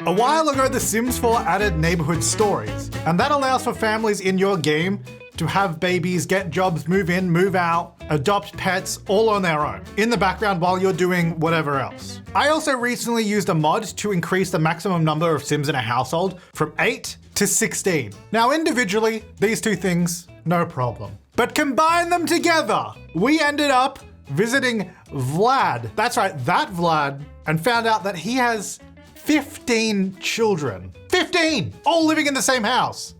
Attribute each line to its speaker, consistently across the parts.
Speaker 1: A while ago, The Sims 4 added neighborhood stories, and that allows for families in your game to have babies, get jobs, move in, move out, adopt pets, all on their own, in the background while you're doing whatever else. I also recently used a mod to increase the maximum number of Sims in a household from 8 to 16. Now individually, these two things, no problem. But combine them together, we ended up visiting Vlad. That's right, that Vlad, and found out that he has 15 children. 15! All living in the same house.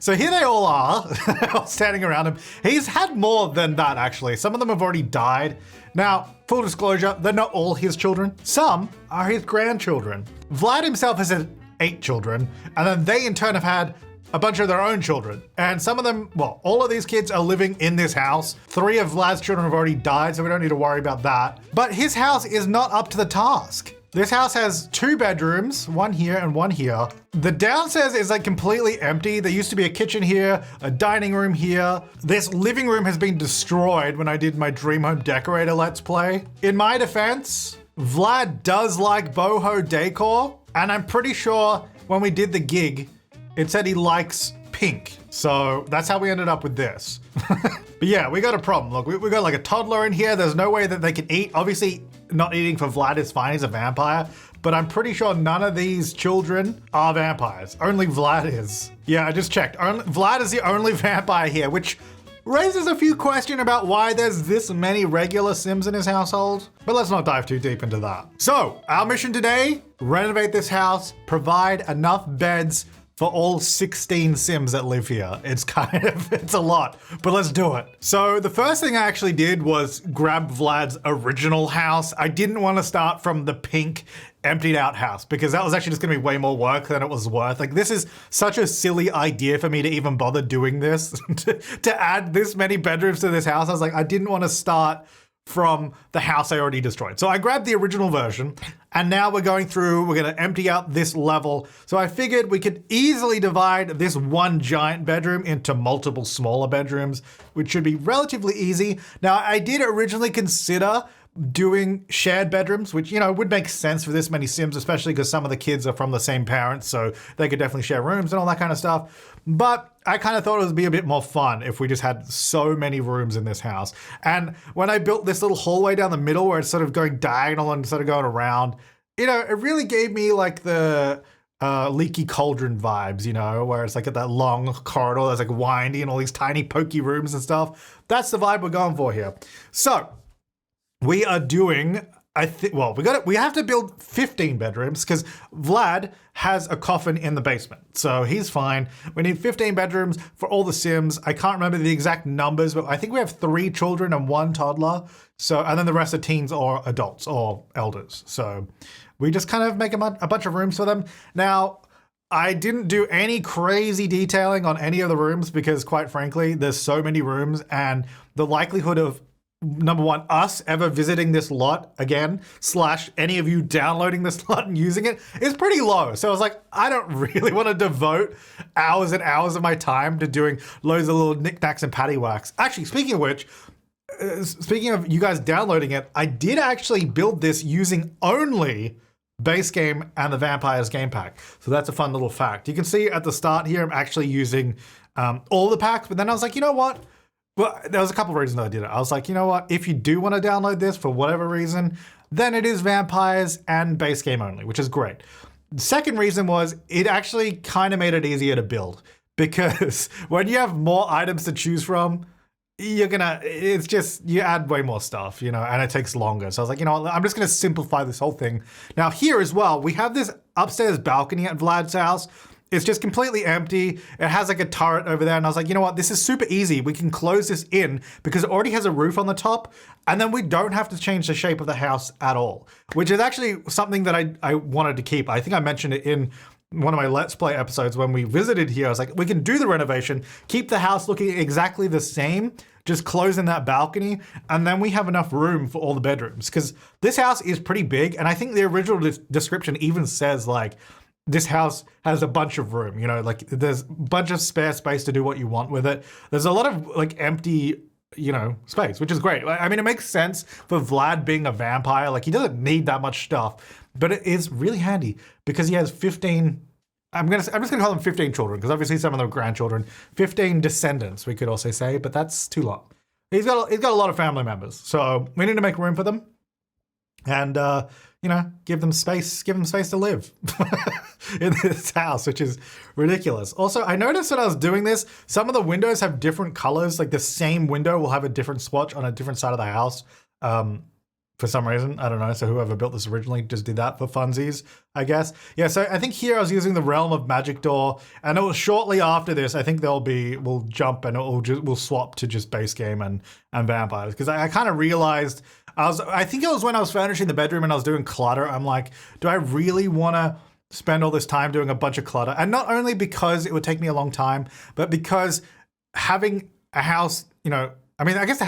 Speaker 1: So here they all are, all standing around him. He's had more than that, actually. Some of them have already died. Now, full disclosure, they're not all his children. Some are his grandchildren. Vlad himself has had 8 children, and then they in turn have had a bunch of their own children. And some of them, well, all of these kids are living in this house. 3 of Vlad's children have already died, so we don't need to worry about that. But his house is not up to the task. This house has 2 bedrooms, one here and one here. The downstairs is like completely empty. There used to be a kitchen here, a dining room here. This living room has been destroyed when I did my Dream Home Decorator Let's Play. In my defense, Vlad does like boho decor, and I'm pretty sure when we did the gig, it said he likes pink. So that's how we ended up with this. But yeah, we got a problem. Look, we got like a toddler in here. There's no way that they can eat. Obviously, not eating for Vlad is fine, he's a vampire, but I'm pretty sure none of these children are vampires. Only Vlad is. Yeah, I just checked. Vlad is the only vampire here, which raises a few questions about why there's this many regular Sims in his household, but let's not dive too deep into that. So, our mission today, renovate this house, provide enough beds for all 16 Sims that live here. It's a lot, but let's do it. So the first thing I actually did was grab Vlad's original house. I didn't want to start from the pink emptied out house because that was actually just gonna be way more work than it was worth. Like, this is such a silly idea for me to even bother doing this, to add this many bedrooms to this house. I was like, I didn't want to start from the house I already destroyed. So I grabbed the original version, and now we're gonna empty out this level. So I figured we could easily divide this one giant bedroom into multiple smaller bedrooms, which should be relatively easy. Now, I did originally consider doing shared bedrooms, which, you know, would make sense for this many Sims, especially because some of the kids are from the same parents, so they could definitely share rooms and all that kind of stuff. But I kind of thought it would be a bit more fun if we just had so many rooms in this house. And when I built this little hallway down the middle where it's sort of going diagonal and sort of going around, you know, it really gave me like the Leaky Cauldron vibes, you know, where it's like at that long corridor that's like windy and all these tiny pokey rooms and stuff. That's the vibe we're going for here. So we are doing, we have to build 15 bedrooms because Vlad has a coffin in the basement, so he's fine. We need 15 bedrooms for all the Sims. I can't remember the exact numbers, but I think we have 3 children and 1 toddler. So, and then the rest are teens or adults or elders. So we just kind of make a bunch of rooms for them. Now, I didn't do any crazy detailing on any of the rooms because, quite frankly, there's so many rooms, and the likelihood of, number one, us ever visiting this lot again, / any of you downloading this lot and using it is pretty low. So I was like, I don't really want to devote hours and hours of my time to doing loads of little knickknacks and paddywhacks. Actually, speaking of which, speaking of you guys downloading it, I did actually build this using only base game and the Vampires game pack. So that's a fun little fact. You can see at the start here, I'm actually using all the packs, but then I was like, you know what? Well, there was a couple of reasons I did it. I was like, you know what? If you do want to download this for whatever reason, then it is Vampires and base game only, which is great. The second reason was it actually kind of made it easier to build because when you have more items to choose from, you add way more stuff, you know, and it takes longer. So I was like, you know what? I'm just going to simplify this whole thing. Now here as well, we have this upstairs balcony at Vlad's house. It's just completely empty. It has like a turret over there. And I was like, you know what? This is super easy. We can close this in because it already has a roof on the top. And then we don't have to change the shape of the house at all, which is actually something that I wanted to keep. I think I mentioned it in one of my Let's Play episodes when we visited here. I was like, we can do the renovation, keep the house looking exactly the same, just close in that balcony, and then we have enough room for all the bedrooms. Because this house is pretty big. And I think the original description even says like, this house has a bunch of room, you know, like there's a bunch of spare space to do what you want with it. There's a lot of like empty space, which is great. I mean, it makes sense for Vlad being a vampire. Like, he doesn't need that much stuff, but it is really handy because he has 15. I'm just gonna call them 15 children because obviously some of them are grandchildren. 15 descendants, we could also say, but that's too long. He's got a lot of family members, so we need to make room for them, and give them space to live in this house, which is ridiculous. Also, I noticed when I was doing this, some of the windows have different colors. Like the same window will have a different swatch on a different side of the house. For some reason, I don't know. So whoever built this originally just did that for funsies, I guess. Yeah, so I think here I was using the Realm of Magic door, and it was shortly after this, I think we'll jump and we'll swap to just base game and vampires. Because I kind of realized, I think it was when I was furnishing the bedroom and I was doing clutter, I'm like, do I really want to spend all this time doing a bunch of clutter? And not only because it would take me a long time, but because having a house, I guess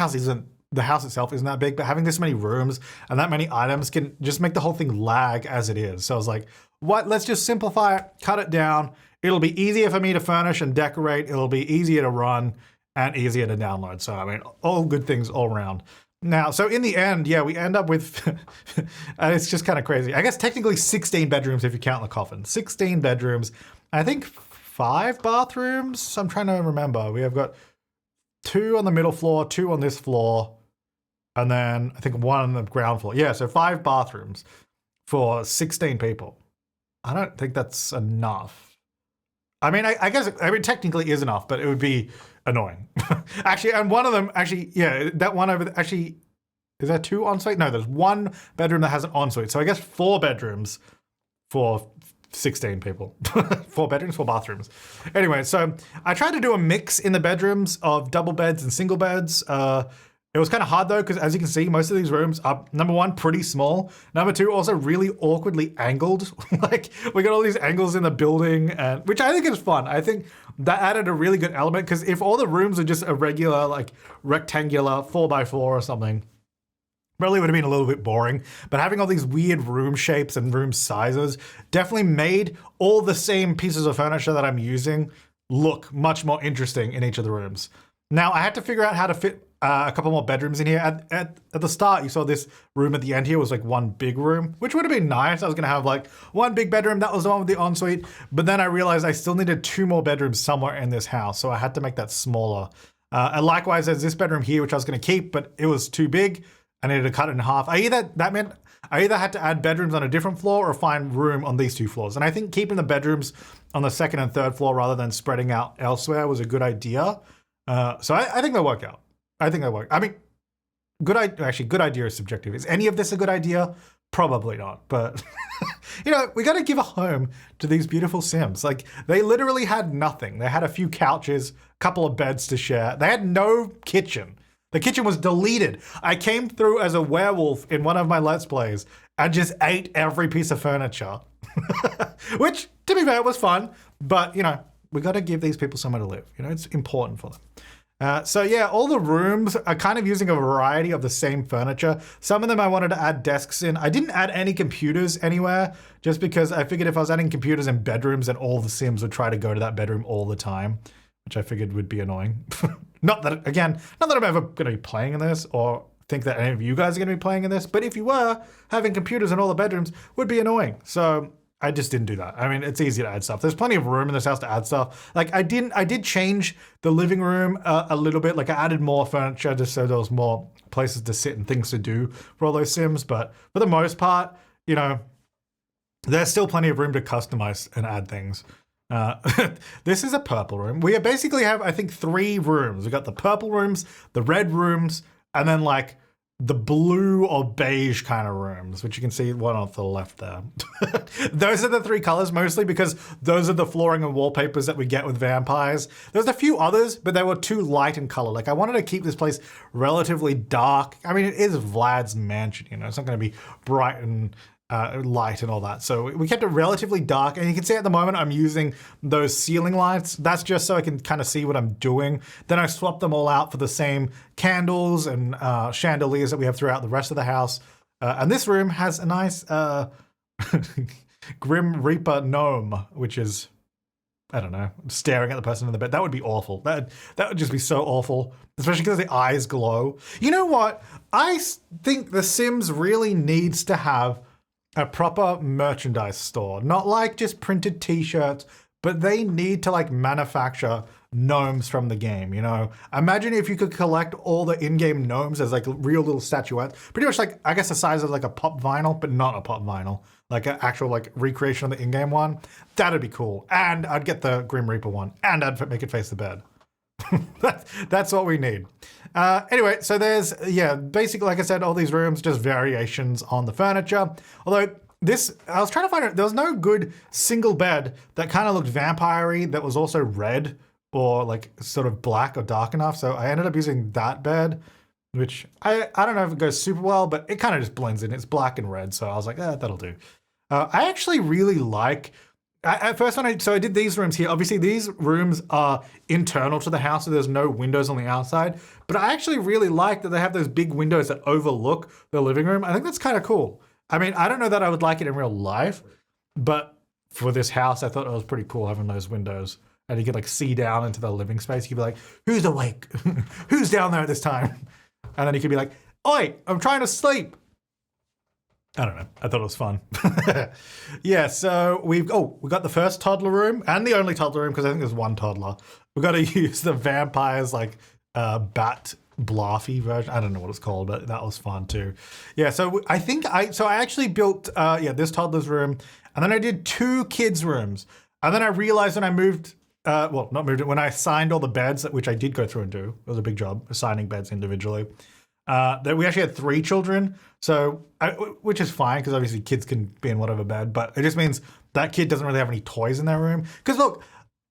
Speaker 1: the house itself isn't that big, but having this many rooms and that many items can just make the whole thing lag as it is. So I was like, let's just simplify it, cut it down. It'll be easier for me to furnish and decorate. It'll be easier to run and easier to download. So, I mean, all good things all around. Now, so in the end, yeah, we end up with, and it's just kind of crazy. I guess technically 16 bedrooms if you count the coffin. 16 bedrooms. I think 5 bathrooms. I'm trying to remember. We have got 2 on the middle floor, 2 on this floor, and then I think 1 on the ground floor. Yeah, so 5 bathrooms for 16 people. I don't think that's enough. I mean, I guess technically is enough, but it would be annoying. Actually, and one of them, that one over there, actually, is there 2 ensuite? No, there's 1 bedroom that has an ensuite. So I guess 4 bedrooms for 16 people. 4 bedrooms, 4 bathrooms. Anyway, so I tried to do a mix in the bedrooms of double beds and single beds. It was kind of hard though, because as you can see, most of these rooms are, number 1, pretty small. Number 2, also really awkwardly angled. Like, we got all these angles in the building, and which I think is fun. I think that added a really good element, because if all the rooms are just a regular, like, rectangular 4x4 or something, probably would have been a little bit boring. But having all these weird room shapes and room sizes definitely made all the same pieces of furniture that I'm using look much more interesting in each of the rooms. Now, I had to figure out how to fit a couple more bedrooms in here. At the start, you saw this room at the end here was like one big room, which would have been nice. I was going to have like one big bedroom. That was the one with the ensuite. But then I realized I still needed 2 more bedrooms somewhere in this house. So I had to make that smaller. And likewise, there's this bedroom here, which I was going to keep, but it was too big. I needed to cut it in half. That meant I either had to add bedrooms on a different floor or find room on these 2 floors. And I think keeping the bedrooms on the 2nd and 3rd floor rather than spreading out elsewhere was a good idea. So I think that worked out. I think that worked. I mean, good idea is subjective. Is any of this a good idea? Probably not. But, we got to give a home to these beautiful Sims. Like, they literally had nothing. They had a few couches, a couple of beds to share. They had no kitchen. The kitchen was deleted. I came through as a werewolf in one of my Let's Plays and just ate every piece of furniture. Which, to be fair, was fun. But, we got to give these people somewhere to live. It's important for them. So yeah, all the rooms are kind of using a variety of the same furniture. Some of them I wanted to add desks in. I didn't add any computers anywhere just because I figured if I was adding computers in bedrooms, then all the Sims would try to go to that bedroom all the time, which I figured would be annoying. Not that I'm ever going to be playing in this or think that any of you guys are going to be playing in this, but if you were, having computers in all the bedrooms would be annoying. So I just didn't do that. I mean, it's easy to add stuff. There's plenty of room in this house to add stuff. Like I did change the living room a little bit. Like I added more furniture just so there was more places to sit and things to do for all those Sims. But for the most part, there's still plenty of room to customize and add things. This is a purple room. We basically have, I think, 3 rooms. We got the purple rooms, the red rooms, and then like the blue or beige kind of rooms, which you can see one off the left there. Those are the 3 colors, mostly because those are the flooring and wallpapers that we get with vampires. There's a few others, but they were too light in color. Like I wanted to keep this place relatively dark. I mean, it is Vlad's mansion, it's not going to be bright and light and all that. So we kept it relatively dark, and you can see at the moment I'm using those ceiling lights. That's just so I can kind of see what I'm doing. Then I swapped them all out for the same candles and chandeliers that we have throughout the rest of the house. And this room has a nice Grim Reaper gnome, which is I don't know, staring at the person in the bed. That would be awful. That would just be so awful, especially because the eyes glow. You know what? Think The Sims really needs to have a proper merchandise store, not like just printed t-shirts, but they need to like manufacture gnomes from the game, you know? Imagine if you could collect all the in-game gnomes as like real little statuettes, pretty much like, I guess the size of like a pop vinyl, but not a pop vinyl, like an actual like recreation of the in-game one. That'd be cool. And I'd get the Grim Reaper one, and I'd make it face the bed. That's what we need. Anyway, so there's, basically, like I said, all these rooms, just variations on the furniture. Although I was trying to find out, there was no good single bed that kind of looked vampire-y that was also red or like sort of black or dark enough. So I ended up using that bed, which I don't know if it goes super well, but it kind of just blends in. It's black and red. So I was like, that'll do. I actually really like, at first when I did these rooms here, obviously these rooms are internal to the house, so there's no windows on the outside, but I actually really like that they have those big windows that overlook the living room. I think that's kind of cool. I mean, I don't know that I would like it in real life, but for this house, I thought it was pretty cool having those windows. And you could like see down into the living space. You could be like, who's awake? Who's down there at this time? And then you could be like, oi, I'm trying to sleep. I don't know. I thought it was fun. Yeah, so we got the first toddler room and the only toddler room because I think there's one toddler. We've got to use the vampire's like bat Bluffy version. I don't know what it's called, but that was fun too. Yeah, so I actually built this toddler's room, and then I did 2 kids' rooms. And then I realized when I moved, when I assigned all the beds, which I did go through and do, it was a big job assigning beds individually, that we actually had 3 children. So, which is fine because obviously kids can be in whatever bed, but it just means that kid doesn't really have any toys in their room. Because look,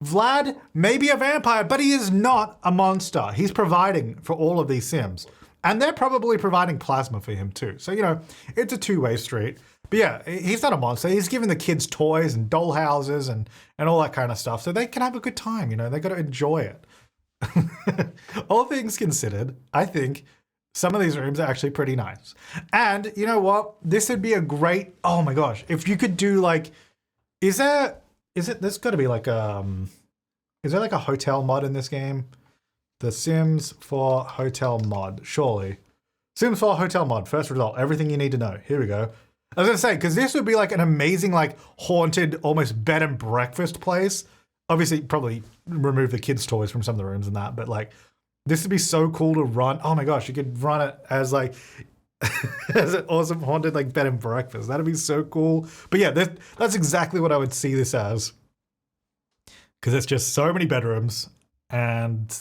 Speaker 1: Vlad may be a vampire, but he is not a monster. He's providing for all of these Sims. And they're probably providing plasma for him too. So, you know, it's a two-way street. But yeah, he's not a monster. He's giving the kids toys and doll houses and all that kind of stuff. So they can have a good time, you know, they got to enjoy it. All things considered, I think some of these rooms are actually pretty nice. And you know what? This would be a great, oh my gosh, if you could do like, there's got to be like, is there like a hotel mod in this game? The Sims 4 hotel mod, surely. Sims 4 hotel mod, first result, everything you need to know. Here we go. I was gonna say, because this would be like an amazing, like haunted, almost bed and breakfast place. Obviously, probably remove the kids' toys from some of the rooms and that, but like, this would be so cool to run. Oh my gosh, you could run it as like, as an awesome haunted like bed and breakfast. That'd be so cool. But yeah, that's exactly what I would see this as. Because it's just so many bedrooms and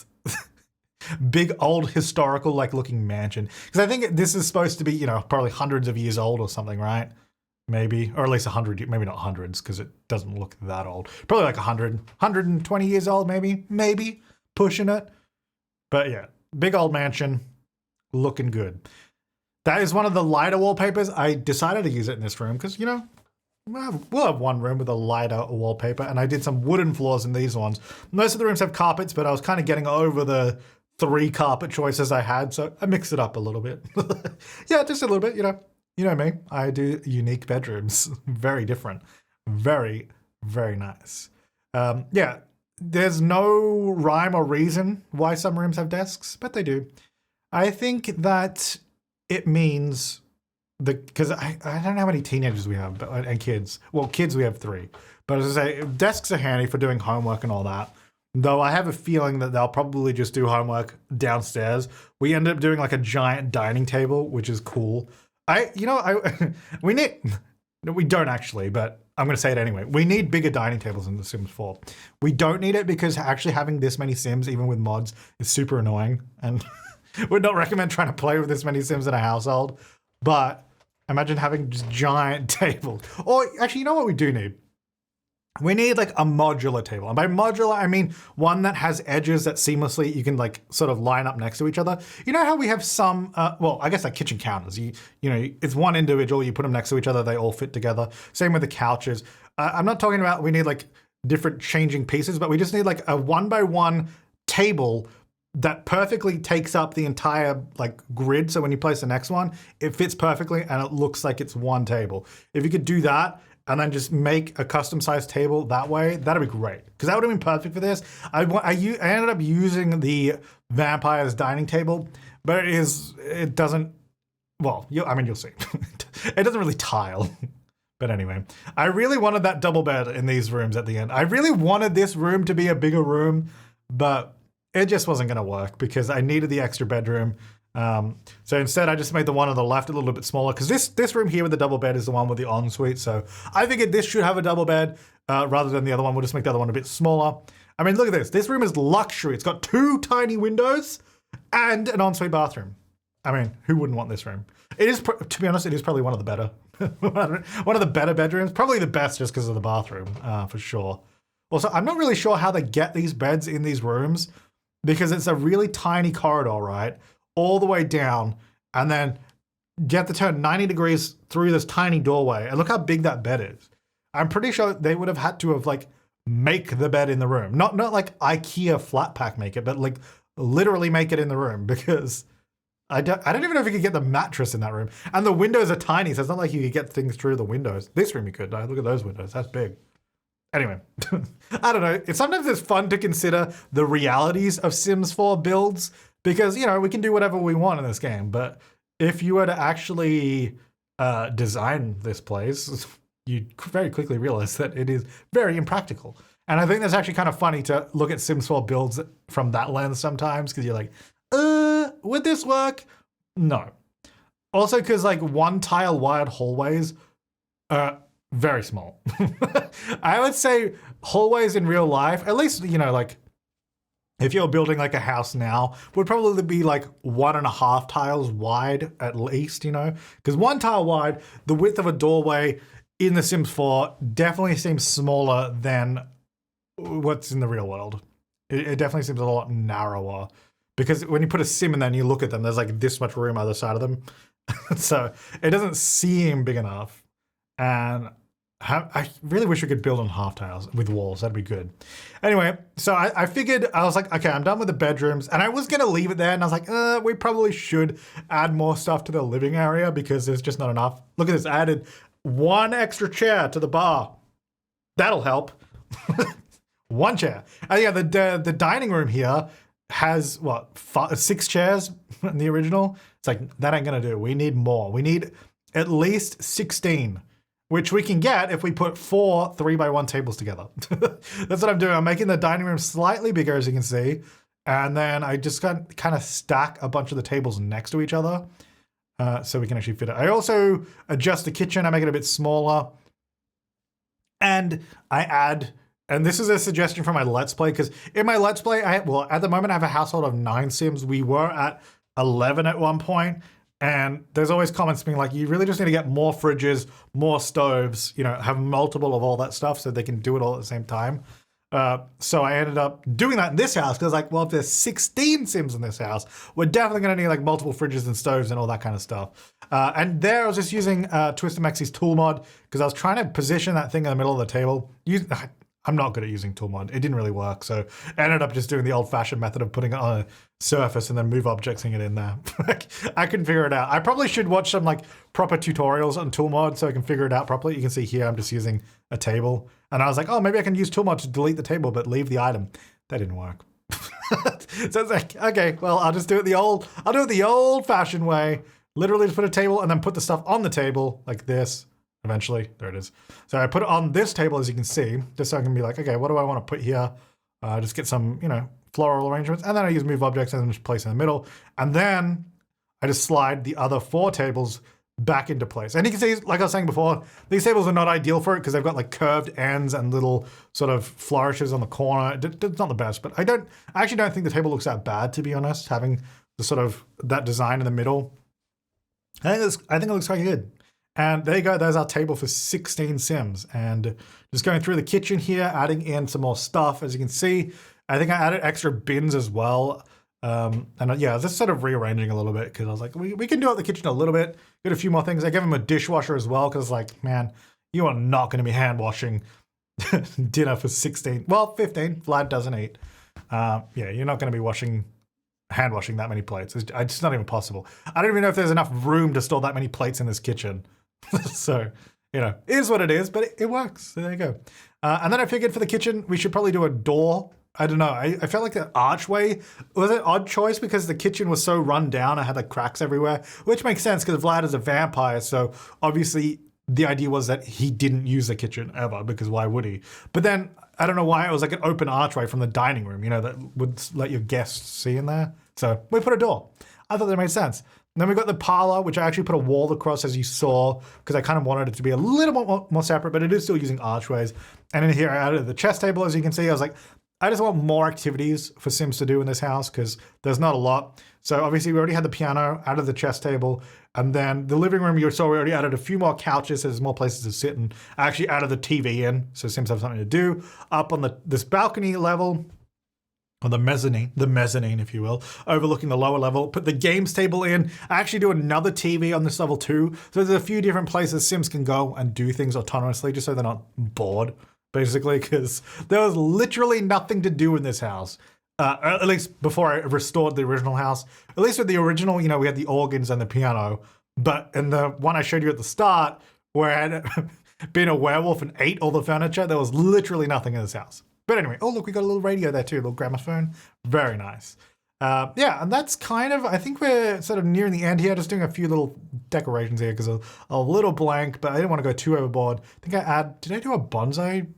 Speaker 1: big old historical like looking mansion. Because I think this is supposed to be, you know, probably hundreds of years old or something, right? Maybe, or at least 100, maybe not hundreds because it doesn't look that old. Probably like 100, 120 years old, maybe pushing it. But yeah, big old mansion, looking good. That is one of the lighter wallpapers. I decided to use it in this room because, you know, we'll have one room with a lighter wallpaper, and I did some wooden floors in these ones. Most of the rooms have carpets, but I was kind of getting over the 3 carpet choices I had, so I mixed it up a little bit. Yeah, just a little bit, you know me. I do unique bedrooms, very different, very, very nice. Yeah, there's no rhyme or reason why some rooms have desks, but they do. I think that it means because I don't know how many teenagers we have and kids. Well, kids we have 3, but as I say, desks are handy for doing homework and all that. Though I have a feeling that they'll probably just do homework downstairs. We end up doing like a giant dining table, which is cool. We don't actually, but I'm going to say it anyway. We need bigger dining tables in The Sims 4. We don't need it because actually having this many Sims, even with mods, is super annoying. And would not recommend trying to play with this many Sims in a household. But imagine having just giant tables. Or actually, you know what we do need? We need like a modular table. And by modular, I mean one that has edges that seamlessly you can like sort of line up next to each other. You know how we have some, I guess like kitchen counters. You know, it's one individual, you put them next to each other, they all fit together. Same with the couches. I'm not talking about we need like different changing pieces, but we just need like a 1x1 table that perfectly takes up the entire like grid. So when you place the next one, it fits perfectly and it looks like it's one table. If you could do that, and then just make a custom sized table that way, that'd be great. Because that would have been perfect for this. I ended up using the vampire's dining table, but it doesn't, well, you'll see. It doesn't really tile. But anyway, I really wanted that double bed in these rooms at the end. I really wanted this room to be a bigger room, but it just wasn't going to work because I needed the extra bedroom. So instead, I just made the one on the left a little bit smaller because this room here with the double bed is the one with the ensuite. So I figured this should have a double bed rather than the other one. We'll just make the other one a bit smaller. I mean, look at this. This room is luxury. It's got 2 tiny windows and an ensuite bathroom. I mean, who wouldn't want this room? It is, to be honest, it is probably one of the better. One of the better bedrooms. Probably the best just because of the bathroom, for sure. Also, I'm not really sure how they get these beds in these rooms because it's a really tiny corridor, right? All the way down, and then you have to turn 90 degrees through this tiny doorway. And look how big that bed is. I'm pretty sure they would have had to have like make the bed in the room. Not like IKEA flat pack make it, but like literally make it in the room because I don't even know if you could get the mattress in that room. And the windows are tiny, so it's not like you could get things through the windows. This room you could. Look at those windows. That's big. Anyway, I don't know. Sometimes it's fun to consider the realities of Sims 4 builds because, we can do whatever we want in this game. But if you were to actually design this place, you'd very quickly realize that it is very impractical. And I think that's actually kind of funny to look at Sims 4 builds from that lens sometimes because you're like, would this work? No. Also, because like 1 tile wide hallways are very small. I would say hallways in real life, at least, like if you're building like a house now, would probably be like 1.5 tiles wide at least, because 1 tile wide, the width of a doorway in The Sims 4 definitely seems smaller than what's in the real world. It definitely seems a lot narrower. Because when you put a sim in there and you look at them, there's like this much room either side of them. So it doesn't seem big enough. And I really wish we could build on half tiles with walls. That'd be good. Anyway, so I figured, I was like, okay, I'm done with the bedrooms. And I was going to leave it there. And I was like, we probably should add more stuff to the living area because there's just not enough. Look at this. I added 1 extra chair to the bar. That'll help. 1 chair. And yeah, the dining room here has 6 chairs in the original. It's like, that ain't gonna do. We need more. We need at least 16, which we can get if we put 4 3x1 tables together. That's what I'm doing. I'm making the dining room slightly bigger, as you can see. And then I just kind of stack a bunch of the tables next to each other so we can actually fit it. I also adjust the kitchen. I make it a bit smaller. And I add, and this is a suggestion from my Let's Play, because in my Let's Play, at the moment I have a household of 9 Sims. We were at 11 at one point, and there's always comments being like, you really just need to get more fridges, more stoves, have multiple of all that stuff so they can do it all at the same time. So I ended up doing that in this house because if there's 16 Sims in this house, we're definitely going to need like multiple fridges and stoves and all that kind of stuff. And there I was just using Twister Maxie's tool mod because I was trying to position that thing in the middle of the table. I'm not good at using tool mod. It didn't really work. So I ended up just doing the old fashioned method of putting it on a surface and then move objecting it in there. I couldn't figure it out. I probably should watch some like proper tutorials on tool mod so I can figure it out properly. You can see here, I'm just using a table. And I was like, oh, maybe I can use tool mod to delete the table, but leave the item. That didn't work. So it's like, okay, well, I'll just do it the old fashioned way. Literally just put a table and then put the stuff on the table like this. Eventually, there it is. So I put it on this table, as you can see, just so I can be like, okay, what do I want to put here? Just get some, floral arrangements. And then I use move objects and then just place in the middle. And then I just slide the other 4 tables back into place. And you can see, like I was saying before, these tables are not ideal for it because they've got like curved ends and little sort of flourishes on the corner. It's not the best, but I actually don't think the table looks that bad, to be honest, having the sort of that design in the middle. I think it looks quite good. And there you go, there's our table for 16 Sims. And just going through the kitchen here, adding in some more stuff. As you can see, I think I added extra bins as well. And yeah, just sort of rearranging a little bit because I was like, we can do out the kitchen a little bit. Did a few more things. I gave him a dishwasher as well because like, man, you are not going to be hand washing dinner for 15. Vlad doesn't eat. Yeah, you're not going to be hand washing that many plates. It's not even possible. I don't even know if there's enough room to store that many plates in this kitchen. So you know, it is what it is, but it works. So there you go. And then I figured for the kitchen, we should probably do a door. I don't know. I felt like the archway was an odd choice because the kitchen was so run down. I had like cracks everywhere, which makes sense because Vlad is a vampire. So obviously the idea was that he didn't use the kitchen ever because why would he? But then I don't know why it was like an open archway from the dining room, you know, that would let your guests see in there. So we put a door. I thought that made sense. And then we got the parlor, which I actually put a wall across as you saw, because I kind of wanted it to be a little more separate, but it is still using archways. And in here I added the chess table, as you can see. I was like, I just want more activities for Sims to do in this house because there's not a lot. So obviously we already had the piano, added the chess table, and then the living room you saw we already added a few more couches, so there's more places to sit, and I actually added the TV in, so Sims have something to do. Up on this balcony level, or the mezzanine, if you will, overlooking the lower level, put the games table in. I actually do another TV on this level too. So there's a few different places Sims can go and do things autonomously just so they're not bored, basically, because there was literally nothing to do in this house. At least before I restored the original house. At least with the original, you know, we had the organs and the piano. But in the one I showed you at the start, where I had been a werewolf and ate all the furniture, there was literally nothing in this house. But anyway, oh look, we got a little radio there too, a little gramophone. Very nice. Yeah, and that's kind of, I think we're sort of nearing the end here, just doing a few little decorations here because a little blank, but I didn't want to go too overboard. I think did I do a bonsai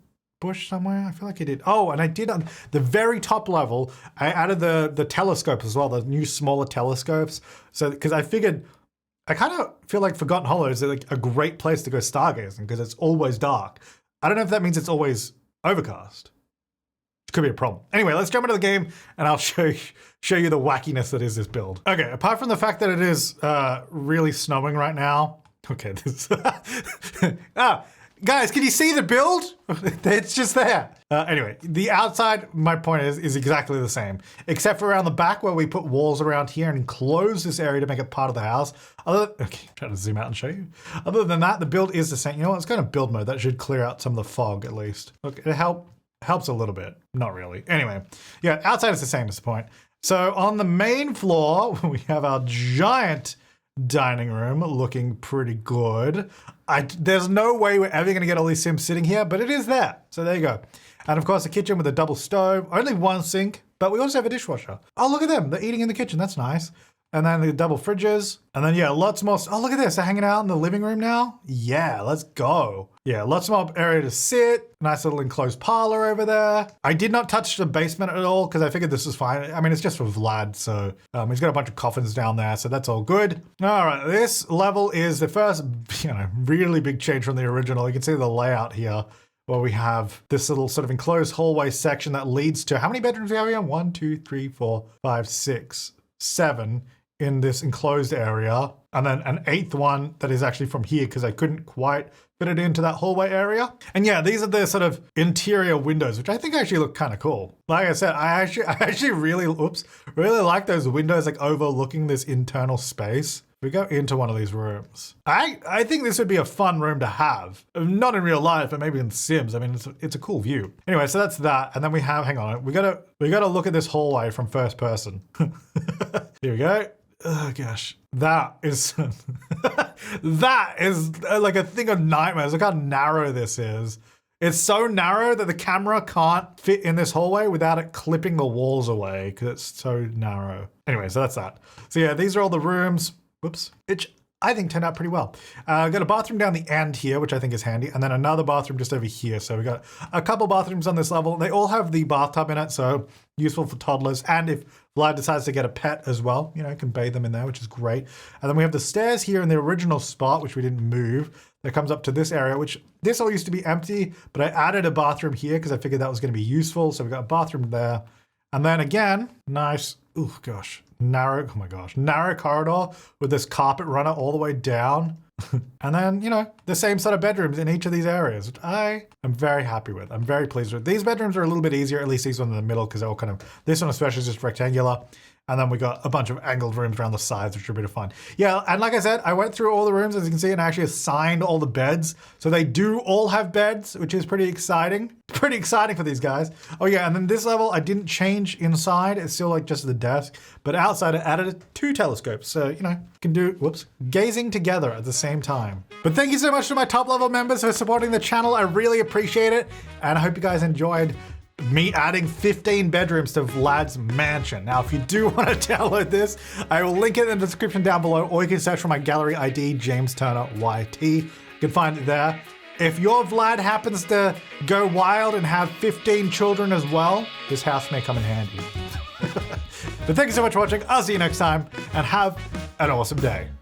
Speaker 1: bush somewhere? I feel like I did. Oh, and I did on the very top level, I added the telescopes as well, the new smaller telescopes. So, because I figured, I kind of feel like Forgotten Hollows is like a great place to go stargazing because it's always dark. I don't know if that means it's always overcast. Could be a problem. Anyway, let's jump into the game and I'll show you the wackiness that is this build. Okay, apart from the fact that it is really snowing right now. Okay, this. Guys, can you see the build? It's just there. Anyway, the outside, my point is exactly the same, except for around the back where we put walls around here and enclose this area to make it part of the house. Okay, I'm trying to zoom out and show you. Other than that, the build is the same. You know what? Let's go to build mode. That should clear out some of the fog at least. Look, it helps a little bit. Not really. Anyway, yeah, outside is the same as the point. So on the main floor, we have our giant dining room looking pretty good. There's no way we're ever going to get all these Sims sitting here, but it is there. So there you go. And of course, the kitchen with a double stove, only one sink, but we also have a dishwasher. Oh, look at them. They're eating in the kitchen. That's nice. And then the double fridges. And then, yeah, lots more. Oh, look at this. They're hanging out in the living room now. Yeah, let's go. Yeah, lots more area to sit. Nice little enclosed parlor over there. I did not touch the basement at all because I figured this was fine. I mean, it's just for Vlad. So he's got a bunch of coffins down there. So that's all good. All right, this level is the first, really big change from the original. You can see the layout here, where we have this little sort of enclosed hallway section that leads to, how many bedrooms do we have here? 1, 2, 3, 4, 5, 6, 7 in this enclosed area. And then an 8th one that is actually from here because I couldn't quite fit it into that hallway area. And yeah, these are the sort of interior windows, which I think actually look kind of cool. Like I said, I actually really like those windows like overlooking this internal space. We go into one of these rooms. I think this would be a fun room to have. Not in real life, but maybe in Sims. I mean, it's a cool view. Anyway, so that's that. And then we have, hang on, we gotta look at this hallway from first person. Here we go. Oh gosh, that is like a thing of nightmares. Look how narrow this is. It's so narrow that the camera can't fit in this hallway without it clipping the walls away because it's so narrow. Anyway, so that's that. So yeah, these are all the rooms. Whoops, which I think turned out pretty well. Got a bathroom down the end here, which I think is handy, and then another bathroom just over here. So we got a couple bathrooms on this level. They all have the bathtub in it, so useful for toddlers. And if Vlad decides to get a pet as well, you can bathe them in there, which is great. And then we have the stairs here in the original spot, which we didn't move. That comes up to this area, which this all used to be empty, but I added a bathroom here because I figured that was going to be useful. So we got a bathroom there. And then again, nice, oh gosh, narrow corridor with this carpet runner all the way down. And then, the same set of bedrooms in each of these areas, which I am very happy with. I'm very pleased with. These bedrooms are a little bit easier, at least these ones in the middle, because they're all kind of, this one especially is just rectangular. And then we got a bunch of angled rooms around the sides, which are a bit of fun. Yeah, and like I said, I went through all the rooms, as you can see, and I actually assigned all the beds. So they do all have beds, which is pretty exciting. Pretty exciting for these guys. Oh yeah, and then this level, I didn't change inside. It's still like just the desk. But outside, I added 2 telescopes. So, you can do, gazing together at the same same time. But thank you so much to my top level members for supporting the channel. I really appreciate it. And I hope you guys enjoyed me adding 15 bedrooms to Vlad's mansion. Now, if you do want to download this, I will link it in the description down below, or you can search for my gallery ID, James Turner YT. You can find it there. If your Vlad happens to go wild and have 15 children as well, this house may come in handy. But thank you so much for watching. I'll see you next time, and have an awesome day.